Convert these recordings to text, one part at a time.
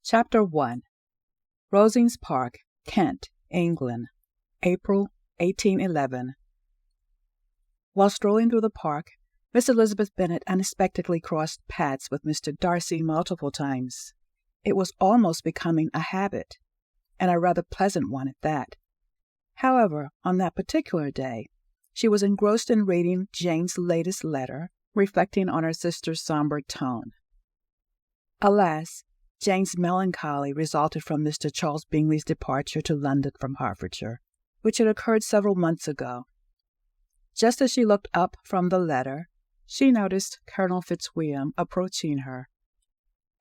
Chapter 1. Rosings Park, Kent, England, April 1811. While strolling through the park, Miss Elizabeth Bennet unexpectedly crossed paths with Mr. Darcy multiple times. It was almost becoming a habit, and a rather pleasant one at that. However, on that particular day, she was engrossed in reading Jane's latest letter, reflecting on her sister's somber tone. Alas, Jane's melancholy resulted from Mr. Charles Bingley's departure to London from Hertfordshire, which had occurred several months ago. Just as she looked up from the letter, she noticed Colonel Fitzwilliam approaching her.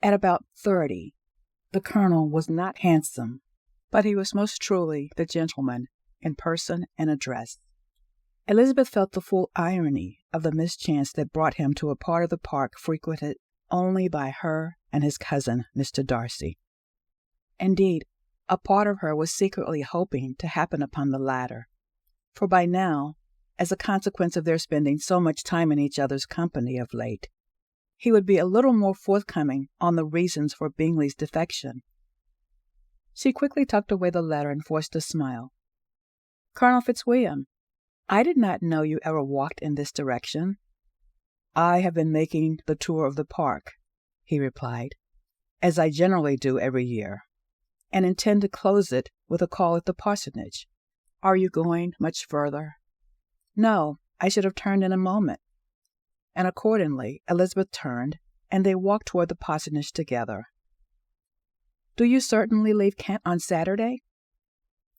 At about 30, the colonel was not handsome, but he was most truly the gentleman in person and address. Elizabeth felt the full irony of the mischance that brought him to a part of the park frequented only by her and his cousin, Mr. Darcy. Indeed, a part of her was secretly hoping to happen upon the latter, for by now, as a consequence of their spending so much time in each other's company of late, he would be a little more forthcoming on the reasons for Bingley's defection. She quickly tucked away the letter and forced a smile. "Colonel Fitzwilliam, I did not know you ever walked in this direction." "I have been making the tour of the park," he replied, "as I generally do every year, and intend to close it with a call at the parsonage. Are you going much further?" "No, I should have turned in a moment." And accordingly, Elizabeth turned, and they walked toward the parsonage together. "Do you certainly leave Kent on Saturday?"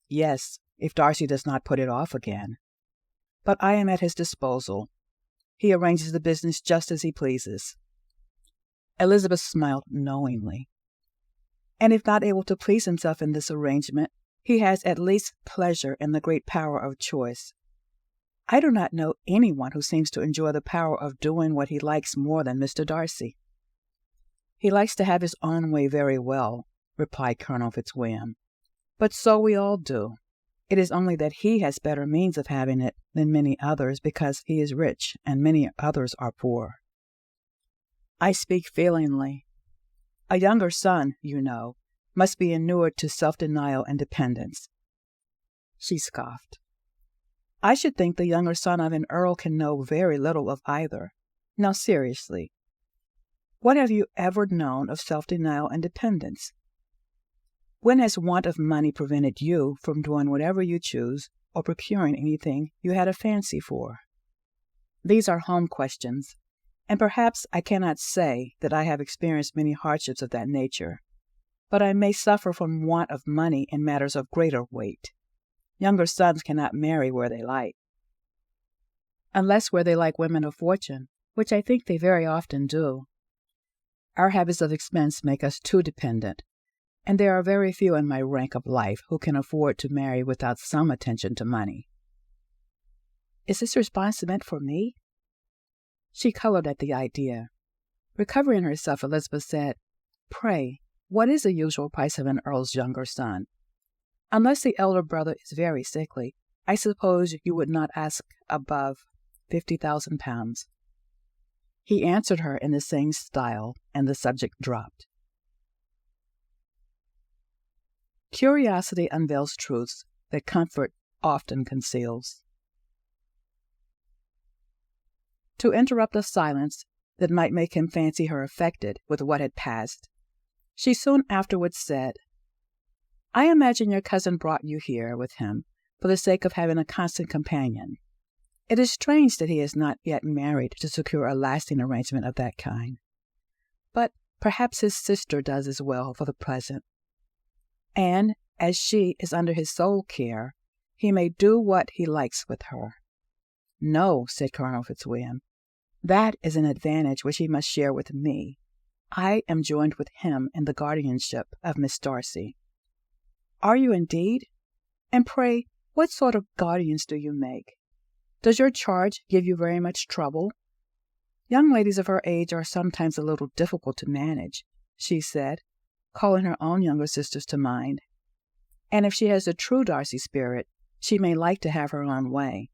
"Yes, if Darcy does not put it off again. But I am at his disposal. He arranges the business just as he pleases." Elizabeth smiled knowingly. "And if not able to please himself in this arrangement, he has at least pleasure in the great power of choice. I do not know anyone who seems to enjoy the power of doing what he likes more than Mr. Darcy." "He likes to have his own way very well," replied Colonel Fitzwilliam. "But so we all do. It is only that he has better means of having it than many others because he is rich and many others are poor. I speak feelingly. A younger son, you know, must be inured to self-denial and dependence." She scoffed. "I should think the younger son of an earl can know very little of either. Now, seriously, what have you ever known of self-denial and dependence? When has want of money prevented you from doing whatever you choose or procuring anything you had a fancy for? These are home questions, and perhaps I cannot say that I have experienced many hardships of that nature, but I may suffer from want of money in matters of greater weight. Younger sons cannot marry where they like." "Unless where they like women of fortune, which I think they very often do. Our habits of expense make us too dependent, and there are very few in my rank of life who can afford to marry without some attention to money." "Is this response meant for me?" She colored at the idea. Recovering herself, Elizabeth said, "Pray, what is the usual price of an earl's younger son? Unless the elder brother is very sickly, I suppose you would not ask above £50,000. He answered her in the same style, and the subject dropped. Curiosity unveils truths that comfort often conceals. To interrupt a silence that might make him fancy her affected with what had passed, she soon afterwards said, "I imagine your cousin brought you here with him for the sake of having a constant companion. It is strange that he is not yet married to secure a lasting arrangement of that kind. But perhaps his sister does as well for the present. And, as she is under his sole care, he may do what he likes with her." "No," said Colonel Fitzwilliam. "That is an advantage which he must share with me. I am joined with him in the guardianship of Miss Darcy." "Are you indeed? And pray, what sort of guardians do you make? Does your charge give you very much trouble?" "Young ladies of her age are sometimes a little difficult to manage," she said, calling her own younger sisters to mind. "And if she has the true Darcy spirit, she may like to have her own way."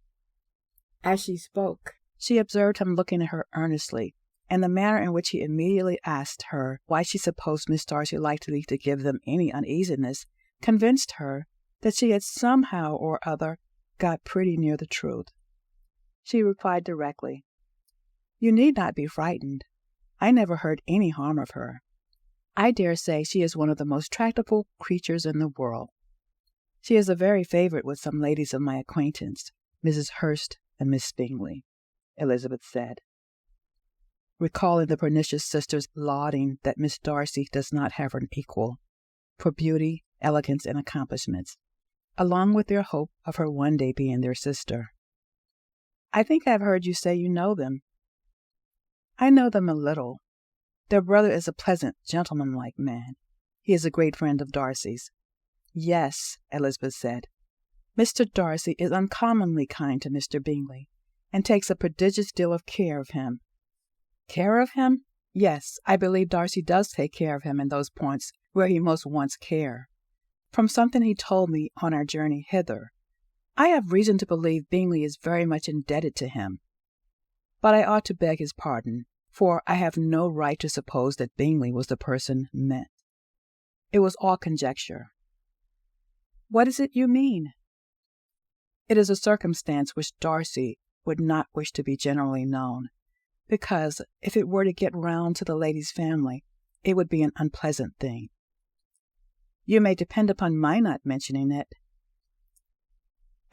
As she spoke, she observed him looking at her earnestly and the manner in which he immediately asked her why she supposed Miss Darcy likely to give them any uneasiness convinced her that she had somehow or other got pretty near the truth. She replied directly, "You need not be frightened. I never heard any harm of her. I dare say she is one of the most tractable creatures in the world. She is a very favorite with some ladies of my acquaintance, Mrs. Hurst and Miss Bingley," Elizabeth said, recalling the pernicious sisters lauding that Miss Darcy does not have an equal for beauty, elegance, and accomplishments, along with their hope of her one day being their sister. "I think I have heard you say you know them." "I know them a little. Their brother is a pleasant, gentlemanlike man. He is a great friend of Darcy's." "Yes," Elizabeth said. "Mr. Darcy is uncommonly kind to Mr. Bingley, and takes a prodigious deal of care of him." "Care of him?" "Yes, I believe Darcy does take care of him in those points where he most wants care. From something he told me on our journey hither, I have reason to believe Bingley is very much indebted to him. But I ought to beg his pardon, for I have no right to suppose that Bingley was the person meant. It was all conjecture." "What is it you mean?" "It is a circumstance which Darcy would not wish to be generally known, because if it were to get round to the lady's family, it would be an unpleasant thing." "You may depend upon my not mentioning it.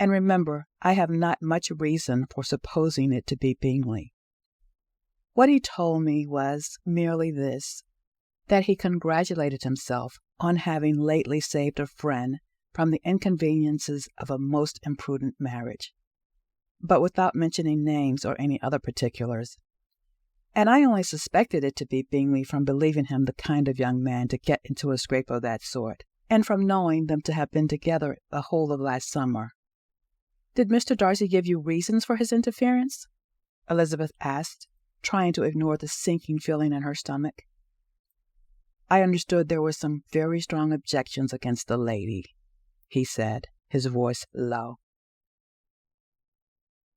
And remember, I have not much reason for supposing it to be Bingley. What he told me was merely this, that he congratulated himself on having lately saved a friend from the inconveniences of a most imprudent marriage, but without mentioning names or any other particulars. And I only suspected it to be Bingley from believing him the kind of young man to get into a scrape of that sort, and from knowing them to have been together the whole of last summer." "Did Mr. Darcy give you reasons for his interference?" Elizabeth asked, trying to ignore the sinking feeling in her stomach. "I understood there were some very strong objections against the lady," he said, his voice low.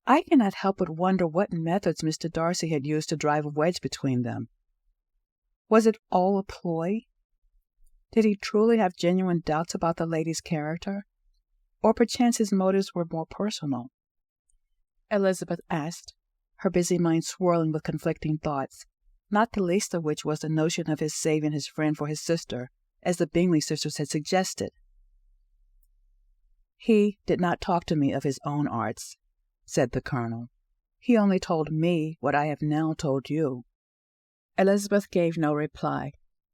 "I cannot help but wonder what methods Mr. Darcy had used to drive a wedge between them. Was it all a ploy? Did he truly have genuine doubts about the lady's character? Or perchance his motives were more personal?" Elizabeth asked, her busy mind swirling with conflicting thoughts, not the least of which was the notion of his saving his friend for his sister, as the Bingley sisters had suggested. "He did not talk to me of his own arts," said the Colonel. "He only told me what I have now told you." Elizabeth gave no reply,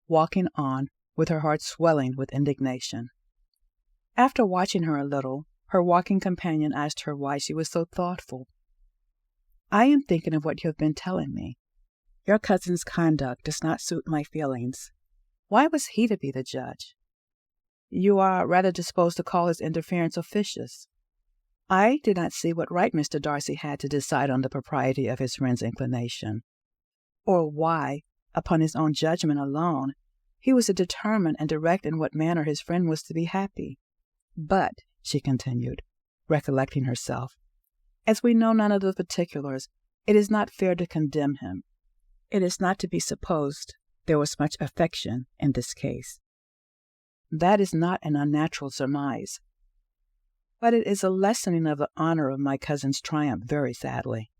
walking on with her heart swelling with indignation. After watching her a little, her walking companion asked her why she was so thoughtful. "I am thinking of what you have been telling me. Your cousin's conduct does not suit my feelings. Why was he to be the judge? You are rather disposed to call his interference officious. I did not see what right Mr. Darcy had to decide on the propriety of his friend's inclination, or why, upon his own judgment alone, he was to determine and direct in what manner his friend was to be happy. But," she continued, recollecting herself, "as we know none of the particulars, it is not fair to condemn him. It is not to be supposed there was much affection in this case. That is not an unnatural surmise. But it is a lessening of the honor of my cousin's triumph very sadly."